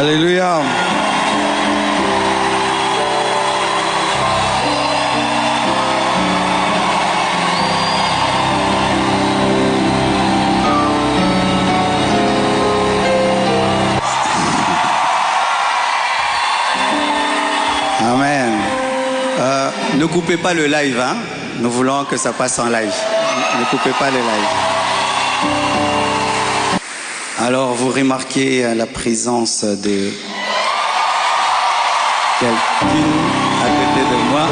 Alléluia. Amen. Ne coupez pas le live, hein? Nous voulons que ça passe en live. Ne coupez pas le live. Alors, vous remarquez la présence de quelqu'un à côté de moi.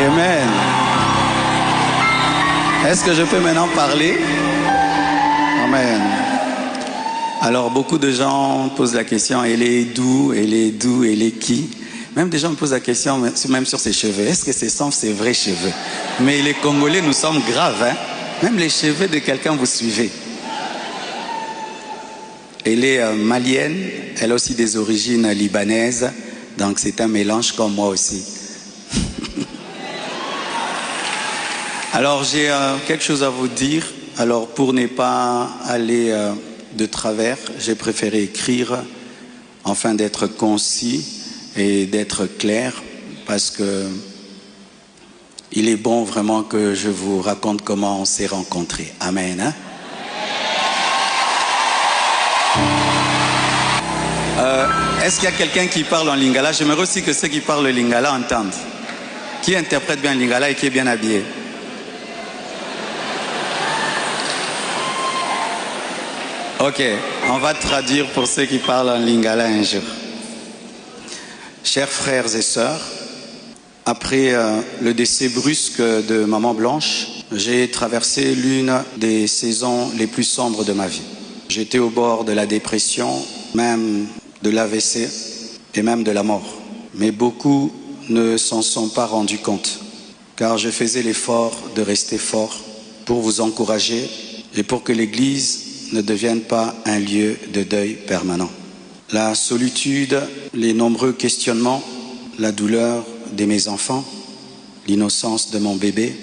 Amen. Est-ce que je peux maintenant parler? Amen. Alors, beaucoup de gens posent la question, elle est d'où, elle est d'où, elle est qui? Même des gens me posent la question, même sur ses cheveux. Est-ce que ce sont ses vrais cheveux? Mais les Congolais, nous sommes graves, hein? Même les cheveux de quelqu'un, vous suivez. Elle est malienne, elle a aussi des origines libanaises, donc c'est un mélange comme moi aussi. Alors, j'ai quelque chose à vous dire. Alors, pour ne pas aller de travers, j'ai préféré écrire afin d'être concis et d'être clair, parce que il est bon vraiment que je vous raconte comment on s'est rencontrés. Amen. Hein? Est-ce qu'il y a quelqu'un qui parle en lingala? J'aimerais aussi que ceux qui parlent le lingala entendent. Qui interprète bien le lingala et qui est bien habillé? Ok, on va traduire pour ceux qui parlent en lingala un jour. Chers frères et sœurs, après le décès brusque de Maman Blanche, j'ai traversé l'une des saisons les plus sombres de ma vie. J'étais au bord de la dépression, même de l'AVC et même de la mort. Mais beaucoup ne s'en sont pas rendus compte, car je faisais l'effort de rester fort pour vous encourager et pour que l'Église ne devienne pas un lieu de deuil permanent. La solitude, les nombreux questionnements, la douleur de mes enfants, l'innocence de mon bébé,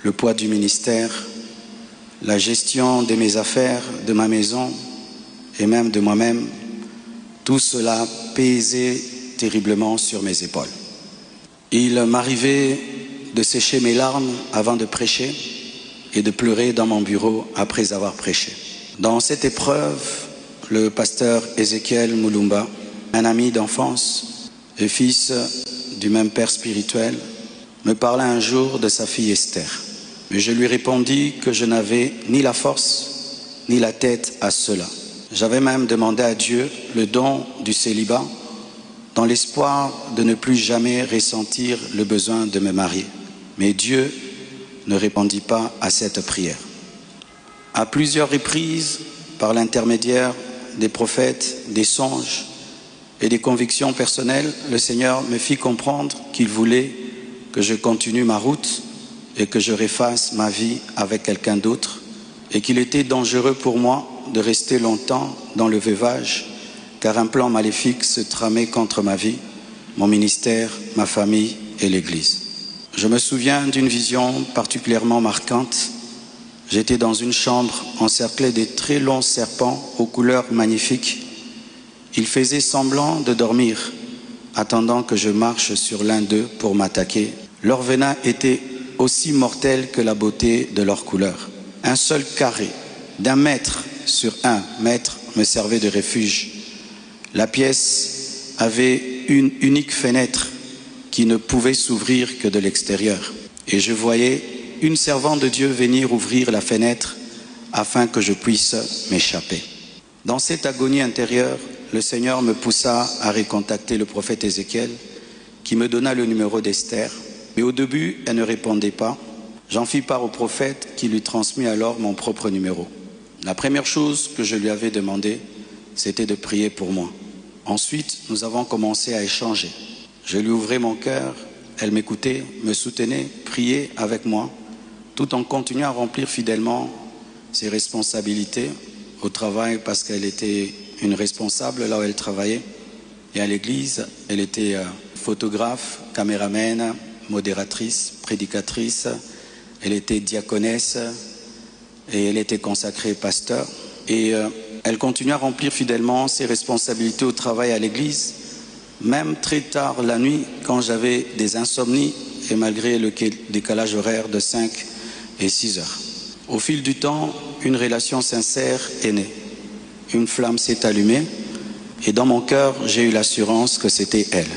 le poids du ministère, la gestion de mes affaires, de ma maison et même de moi-même, tout cela pesait terriblement sur mes épaules. Il m'arrivait de sécher mes larmes avant de prêcher et de pleurer dans mon bureau après avoir prêché. Dans cette épreuve, le pasteur Ézéchiel Moulumba, un ami d'enfance et fils du même père spirituel, me parla un jour de sa fille Esther. Mais je lui répondis que je n'avais ni la force ni la tête à cela. J'avais même demandé à Dieu le don du célibat dans l'espoir de ne plus jamais ressentir le besoin de me marier. Mais Dieu ne répondit pas à cette prière. À plusieurs reprises, par l'intermédiaire des prophètes, des songes et des convictions personnelles, le Seigneur me fit comprendre qu'il voulait que je continue ma route et que je refasse ma vie avec quelqu'un d'autre, et qu'il était dangereux pour moi de rester longtemps dans le veuvage, car un plan maléfique se tramait contre ma vie, mon ministère, ma famille et l'Église. Je me souviens d'une vision particulièrement marquante. J'étais dans une chambre encerclée de très longs serpents aux couleurs magnifiques. Ils faisaient semblant de dormir, attendant que je marche sur l'un d'eux pour m'attaquer. Leur venin était aussi mortel que la beauté de leur couleur. Un seul carré d'1 mètre sur 1 mètre me servait de refuge. La pièce avait une unique fenêtre qui ne pouvait s'ouvrir que de l'extérieur. Et je voyais une servante de Dieu venir ouvrir la fenêtre afin que je puisse m'échapper. Dans cette agonie intérieure, le Seigneur me poussa à recontacter le prophète Ézéchiel, qui me donna le numéro d'Esther. Mais au début, elle ne répondait pas. J'en fis part au prophète qui lui transmit alors mon propre numéro. La première chose que je lui avais demandé, c'était de prier pour moi. Ensuite, nous avons commencé à échanger. Je lui ouvrais mon cœur, elle m'écoutait, me soutenait, priait avec moi, tout en continuant à remplir fidèlement ses responsabilités au travail, parce qu'elle était une responsable là où elle travaillait, et à l'église, elle était photographe, caméraman, modératrice, prédicatrice. Elle était diaconesse et elle était consacrée pasteur. Et elle continue à remplir fidèlement ses responsabilités au travail à l'église, même très tard la nuit quand j'avais des insomnies et malgré le décalage horaire de 5 et 6 heures. Au fil du temps, une relation sincère est née. Une flamme s'est allumée et dans mon cœur, j'ai eu l'assurance que c'était elle.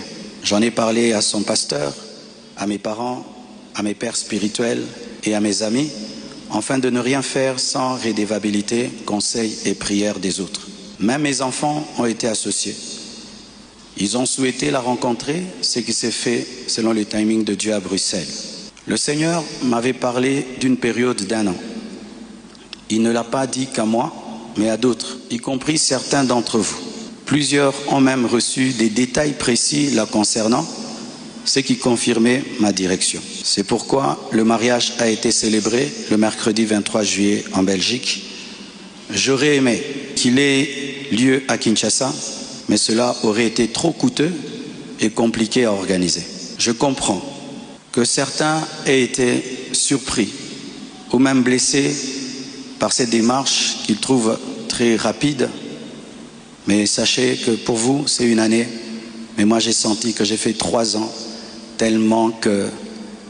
J'en ai parlé à son pasteur, à mes parents, à mes pères spirituels et à mes amis, afin de ne rien faire sans rédévabilité, conseil et prière des autres. Même mes enfants ont été associés. Ils ont souhaité la rencontrer, ce qui s'est fait selon le timing de Dieu à Bruxelles. Le Seigneur m'avait parlé d'une période d'1 an. Il ne l'a pas dit qu'à moi, mais à d'autres, y compris certains d'entre vous. Plusieurs ont même reçu des détails précis la concernant, ce qui confirmait ma direction. C'est pourquoi le mariage a été célébré le mercredi 23 juillet en Belgique. J'aurais aimé qu'il ait lieu à Kinshasa, mais cela aurait été trop coûteux et compliqué à organiser. Je comprends que certains aient été surpris ou même blessés par cette démarche qu'ils trouvent très rapide, mais sachez que pour vous, c'est une année, mais moi j'ai senti que j'ai fait 3 ans, tellement que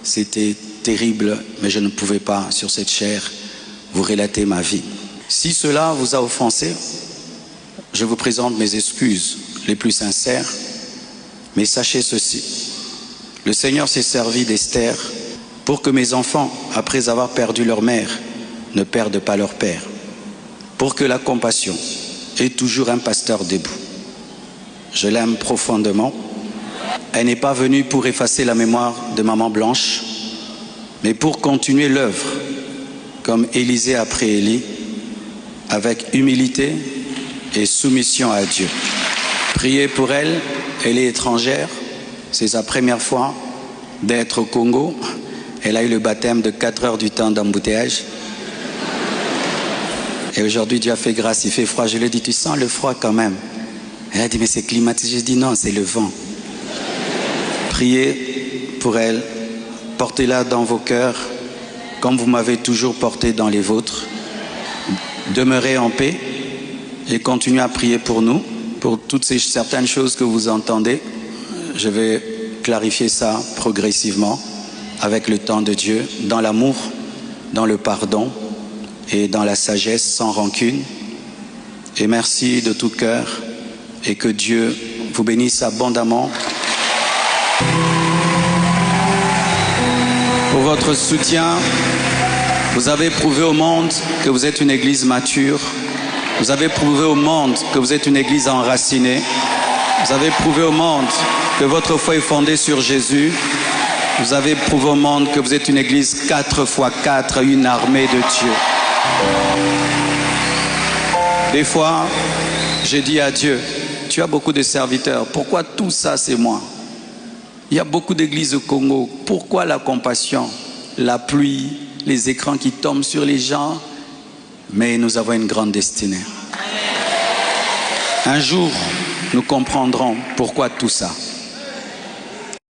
c'était terrible, mais je ne pouvais pas, sur cette chair, vous relater ma vie. Si cela vous a offensé, je vous présente mes excuses les plus sincères, mais sachez ceci, le Seigneur s'est servi d'Esther pour que mes enfants, après avoir perdu leur mère, ne perdent pas leur père, pour que la compassion ait toujours un pasteur debout. Je l'aime profondément. Elle n'est pas venue pour effacer la mémoire de Maman Blanche, mais pour continuer l'œuvre, comme Élisée après Élie, avec humilité et soumission à Dieu. Priez pour elle, elle est étrangère, c'est sa première fois d'être au Congo. Elle a eu le baptême de 4 heures du temps d'embouteillage. Et aujourd'hui, Dieu a fait grâce, il fait froid. Je lui ai dit, tu sens le froid quand même? Elle a dit, mais c'est climatisé. Je dis, non, c'est le vent. Priez pour elle, portez-la dans vos cœurs, comme vous m'avez toujours porté dans les vôtres. Demeurez en paix et continuez à prier pour nous, pour toutes ces certaines choses que vous entendez. Je vais clarifier ça progressivement, avec le temps de Dieu, dans l'amour, dans le pardon, et dans la sagesse sans rancune. Et merci de tout cœur et que Dieu vous bénisse abondamment pour votre soutien. Vous avez prouvé au monde que vous êtes une église mature. Vous avez prouvé au monde que vous êtes une église enracinée. Vous avez prouvé au monde que votre foi est fondée sur Jésus. Vous avez prouvé au monde que vous êtes une église 4x4, une armée de Dieu. Des fois, j'ai dit à Dieu, tu as beaucoup de serviteurs, pourquoi tout ça c'est moi? Il y a beaucoup d'églises au Congo, pourquoi la compassion, la pluie, les écrans qui tombent sur les gens? Mais nous avons une grande destinée. Un jour, nous comprendrons pourquoi tout ça.